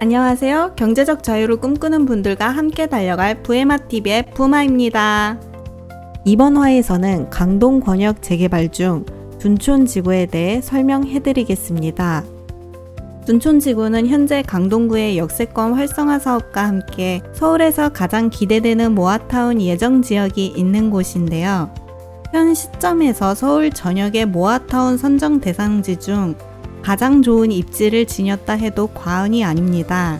안녕하세요. 경제적 자유를 꿈꾸는 분들과 함께 달려갈 부에마TV의 부마입니다. 이번 화에서는 강동 권역 재개발 중 둔촌지구에 대해 설명해드리겠습니다. 둔촌지구는 현재 강동구의 역세권 활성화 사업과 함께 서울에서 가장 기대되는 모아타운 예정지역이 있는 곳인데요. 현 시점에서 서울 전역의 모아타운 선정 대상지 중 가장 좋은 입지를 지녔다 해도 과언이 아닙니다.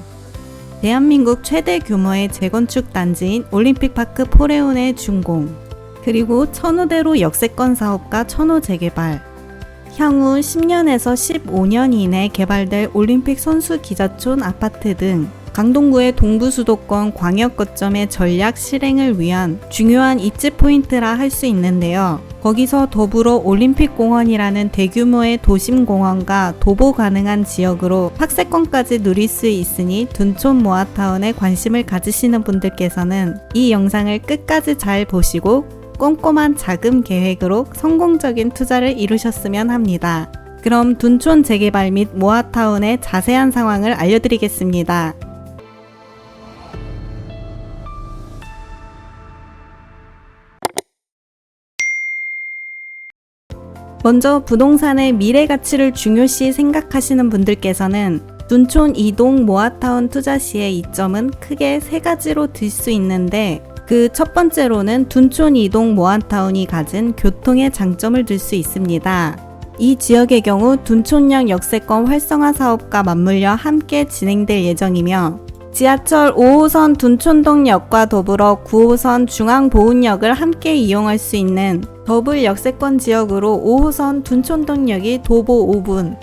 대한민국 최대 규모의 재건축 단지인 올림픽파크 포레온의 준공, 그리고 천호대로 역세권 사업과 천호 재개발, 향후 10년에서 15년 이내 개발될 올림픽 선수 기자촌 아파트 등 강동구의 동부수도권 광역 거점의 전략 실행을 위한 중요한 입지 포인트라 할 수 있는데요. 거기서 더불어 올림픽공원이라는 대규모의 도심공원과 도보 가능한 지역으로 학세권까지 누릴 수 있으니 둔촌 모아타운에 관심을 가지시는 분들께서는 이 영상을 끝까지 잘 보시고 꼼꼼한 자금 계획으로 성공적인 투자를 이루셨으면 합니다. 그럼 둔촌 재개발 및 모아타운의 자세한 상황을 알려드리겠습니다. 먼저 부동산의 미래 가치를 중요시 생각하시는 분들께서는 둔촌 이동 모아타운 투자 시의 이점은 크게 세 가지로 들 수 있는데, 그 첫 번째로는 둔촌 이동 모아타운이 가진 교통의 장점을 들 수 있습니다. 이 지역의 경우 둔촌역 역세권 활성화 사업과 맞물려 함께 진행될 예정이며, 지하철 5호선 둔촌동역과 더불어 9호선 중앙보훈역을 함께 이용할 수 있는 더블 역세권 지역으로 5호선 둔촌동역이 도보 5분,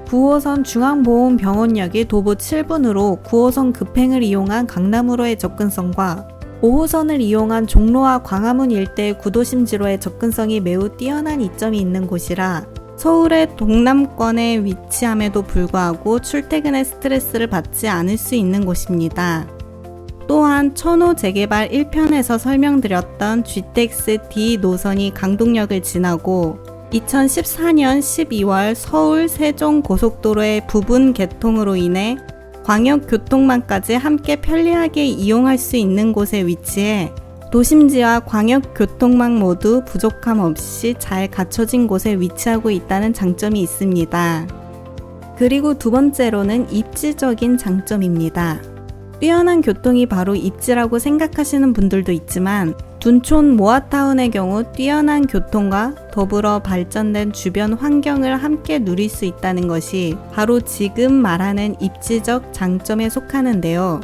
9호선 중앙보훈병원역이 도보 7분으로 9호선 급행을 이용한 강남으로의 접근성과 5호선을 이용한 종로와 광화문 일대의 구도심지로의 접근성이 매우 뛰어난 이점이 있는 곳이라 서울의 동남권에 위치함에도 불구하고 출퇴근의 스트레스를 받지 않을 수 있는 곳입니다. 또한 천호 재개발 1편에서 설명드렸던 GTX-D 노선이 강동역을 지나고 2014년 12월 서울 세종 고속도로의 부분 개통으로 인해 광역교통망까지 함께 편리하게 이용할 수 있는 곳에 위치해 도심지와 광역교통망 모두 부족함 없이 잘 갖춰진 곳에 위치하고 있다는 장점이 있습니다. 그리고 두 번째로는 입지적인 장점입니다. 뛰어난 교통이 바로 입지라고 생각하시는 분들도 있지만 둔촌 모아타운의 경우 뛰어난 교통과 더불어 발전된 주변 환경을 함께 누릴 수 있다는 것이 바로 지금 말하는 입지적 장점에 속하는데요.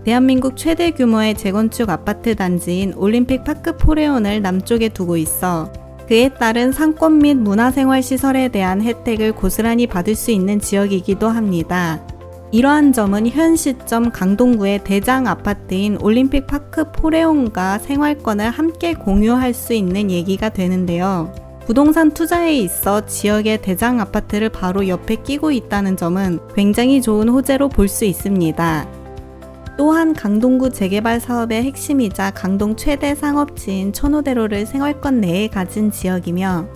대한민국 최대 규모의 재건축 아파트 단지인 올림픽파크 포레온을 남쪽에 두고 있어 그에 따른 상권 및 문화생활시설에 대한 혜택을 고스란히 받을 수 있는 지역이기도 합니다. 이러한 점은 현 시점 강동구의 대장 아파트인 올림픽파크 포레온과 생활권을 함께 공유할 수 있는 얘기가 되는데요. 부동산 투자에 있어 지역의 대장 아파트를 바로 옆에 끼고 있다는 점은 굉장히 좋은 호재로 볼 수 있습니다. 또한 강동구 재개발 사업의 핵심이자 강동 최대 상업지인 천호대로를 생활권 내에 가진 지역이며,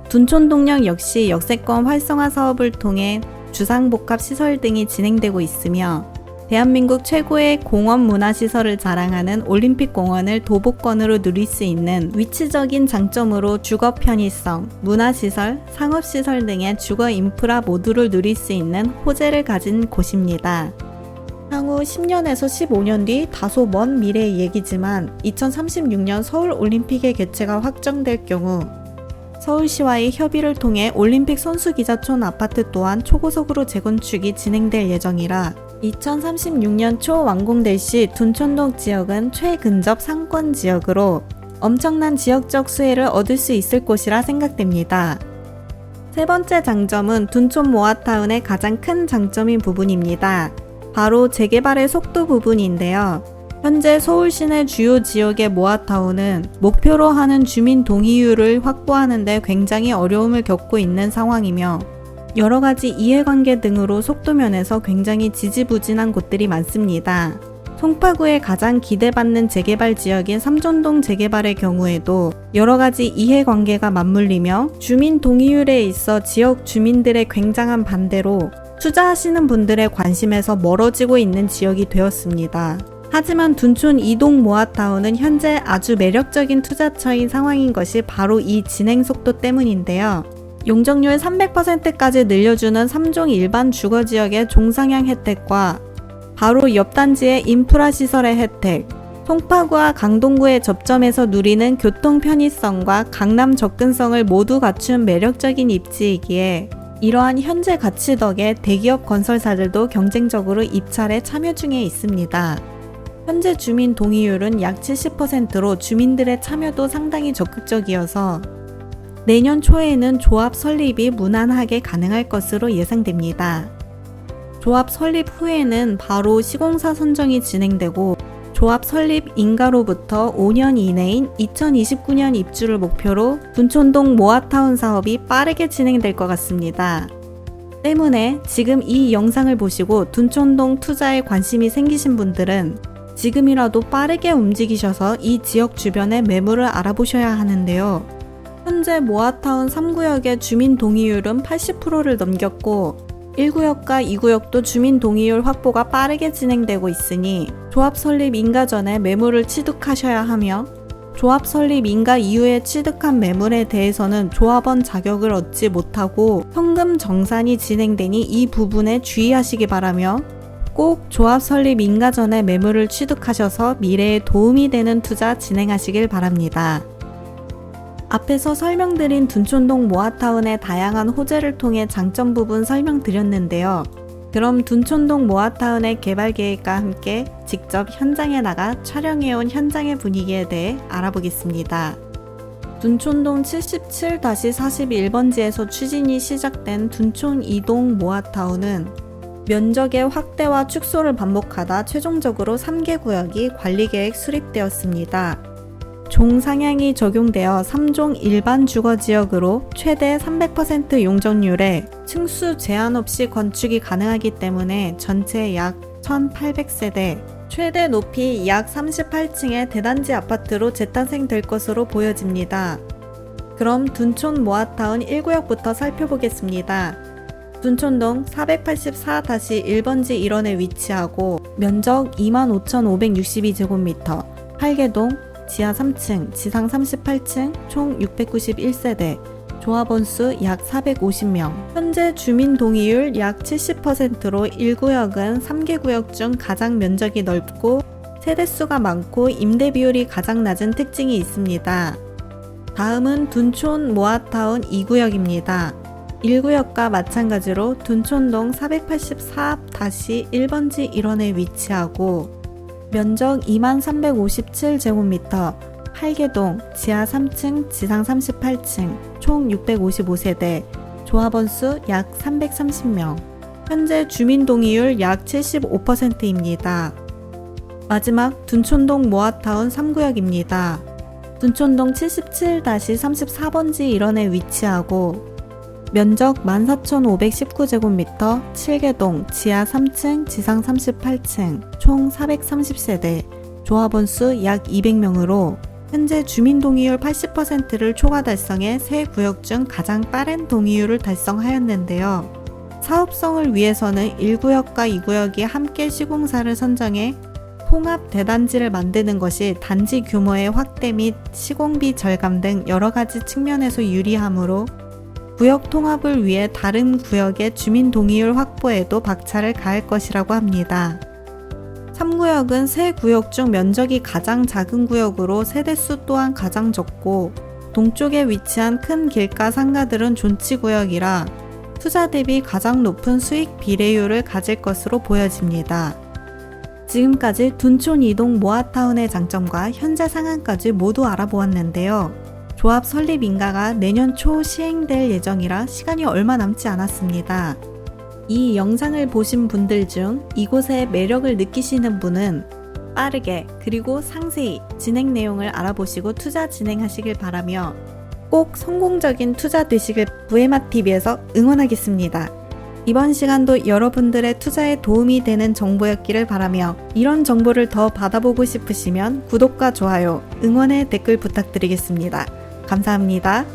둔촌동역 역시 역세권 활성화 사업을 통해 주상복합시설 등이 진행되고 있으며, 대한민국 최고의 공원 문화시설을 자랑하는 올림픽공원을 도보권으로 누릴 수 있는 위치적인 장점으로 주거 편의성, 문화시설, 상업시설 등의 주거 인프라 모두를 누릴 수 있는 호재를 가진 곳입니다. 향후 10년에서 15년 뒤 다소 먼 미래의 얘기지만 2036년 서울올림픽의 개최가 확정될 경우 서울시와의 협의를 통해 올림픽 선수기자촌 아파트 또한 초고속으로 재건축이 진행될 예정이라 2036년 초 완공될 시 둔촌동 지역은 최근접 상권 지역으로 엄청난 지역적 수혜를 얻을 수 있을 곳이라 생각됩니다. 세 번째 장점은 둔촌 모아타운의 가장 큰 장점인 부분입니다. 바로 재개발의 속도 부분인데요. 현재 서울 시내 주요 지역의 모아타운은 목표로 하는 주민 동의율을 확보하는 데 굉장히 어려움을 겪고 있는 상황이며, 여러가지 이해관계 등으로 속도면에서 굉장히 지지부진한 곳들이 많습니다. 송파구의 가장 기대받는 재개발 지역인 삼전동 재개발의 경우에도 여러가지 이해관계가 맞물리며 주민 동의율에 있어 지역 주민들의 굉장한 반대로 투자하시는 분들의 관심에서 멀어지고 있는 지역이 되었습니다. 하지만 둔촌 이동 모아타운은 현재 아주 매력적인 투자처인 상황인 것이 바로 이 진행 속도 때문인데요. 용적률 300%까지 늘려주는 3종 일반 주거지역의 종상향 혜택과 바로 옆 단지의 인프라 시설의 혜택, 송파구와 강동구의 접점에서 누리는 교통 편의성과 강남 접근성을 모두 갖춘 매력적인 입지이기에 이러한 현재 가치 덕에 대기업 건설사들도 경쟁적으로 입찰에 참여 중에 있습니다. 현재 주민 동의율은 약 70%로 주민들의 참여도 상당히 적극적이어서 내년 초에는 조합 설립이 무난하게 가능할 것으로 예상됩니다. 조합 설립 후에는 바로 시공사 선정이 진행되고 조합 설립 인가로부터 5년 이내인 2029년 입주를 목표로 둔촌동 모아타운 사업이 빠르게 진행될 것 같습니다. 때문에 지금 이 영상을 보시고 둔촌동 투자에 관심이 생기신 분들은 지금이라도 빠르게 움직이셔서 이 지역 주변의 매물을 알아보셔야 하는데요. 현재 모아타운 3구역의 주민 동의율은 80%를 넘겼고 1구역과 2구역도 주민 동의율 확보가 빠르게 진행되고 있으니 조합 설립 인가 전에 매물을 취득하셔야 하며 조합 설립 인가 이후에 취득한 매물에 대해서는 조합원 자격을 얻지 못하고 현금 정산이 진행되니 이 부분에 주의하시기 바라며 꼭 조합 설립 인가 전에 매물을 취득하셔서 미래에 도움이 되는 투자 진행하시길 바랍니다. 앞에서 설명드린 둔촌동 모아타운의 다양한 호재를 통해 장점 부분 설명드렸는데요. 그럼 둔촌동 모아타운의 개발 계획과 함께 직접 현장에 나가 촬영해온 현장의 분위기에 대해 알아보겠습니다. 둔촌동 77-41번지에서 추진이 시작된 둔촌 이동 모아타운은 면적의 확대와 축소를 반복하다 최종적으로 3개 구역이 관리계획 수립되었습니다. 종상향이 적용되어 3종 일반 주거지역으로 최대 300% 용적률에 층수 제한 없이 건축이 가능하기 때문에 전체 약 1,800세대, 최대 높이 약 38층의 대단지 아파트로 재탄생될 것으로 보여집니다. 그럼 둔촌 모아타운 1구역부터 살펴보겠습니다. 둔촌동 484-1번지 1원에 위치하고 면적 25,562제곱미터, 팔계동 지하 3층, 지상 38층, 총 691세대, 조합원 수 약 450명, 현재 주민 동의율 약 70%로 1구역은 3개 구역 중 가장 면적이 넓고 세대수가 많고 임대 비율이 가장 낮은 특징이 있습니다. 다음은 둔촌 모아타운 2구역입니다. 1구역과 마찬가지로 둔촌동 484-1번지 1원에 위치하고 면적 2357제곱미터, 팔계동 지하 3층, 지상 38층, 총 655세대, 조합원 수 약 330명, 현재 주민 동의율 약 75%입니다. 마지막 둔촌동 모아타운 3구역입니다. 둔촌동 77-34번지 1원에 위치하고 면적 14,519제곱미터, 칠계동 지하 3층, 지상 38층, 총 430세대, 조합원 수 약 200명으로 현재 주민 동의율 80%를 초과 달성해 세 구역 중 가장 빠른 동의율을 달성하였는데요. 사업성을 위해서는 1구역과 2구역이 함께 시공사를 선정해 통합 대단지를 만드는 것이 단지 규모의 확대 및 시공비 절감 등 여러 가지 측면에서 유리하므로 구역 통합을 위해 다른 구역의 주민 동의율 확보에도 박차를 가할 것이라고 합니다. 3구역은 세 구역 중 면적이 가장 작은 구역으로 세대수 또한 가장 적고 동쪽에 위치한 큰 길가 상가들은 존치구역이라 투자 대비 가장 높은 수익 비례율을 가질 것으로 보여집니다. 지금까지 둔촌 이동 모아타운의 장점과 현재 상황까지 모두 알아보았는데요. 조합 설립 인가가 내년 초 시행될 예정이라 시간이 얼마 남지 않았습니다. 이 영상을 보신 분들 중 이곳의 매력을 느끼시는 분은 빠르게 그리고 상세히 진행 내용을 알아보시고 투자 진행하시길 바라며 꼭 성공적인 투자 되시길 부에마TV에서 응원하겠습니다. 이번 시간도 여러분들의 투자에 도움이 되는 정보였기를 바라며 이런 정보를 더 받아보고 싶으시면 구독과 좋아요, 응원의 댓글 부탁드리겠습니다. 감사합니다.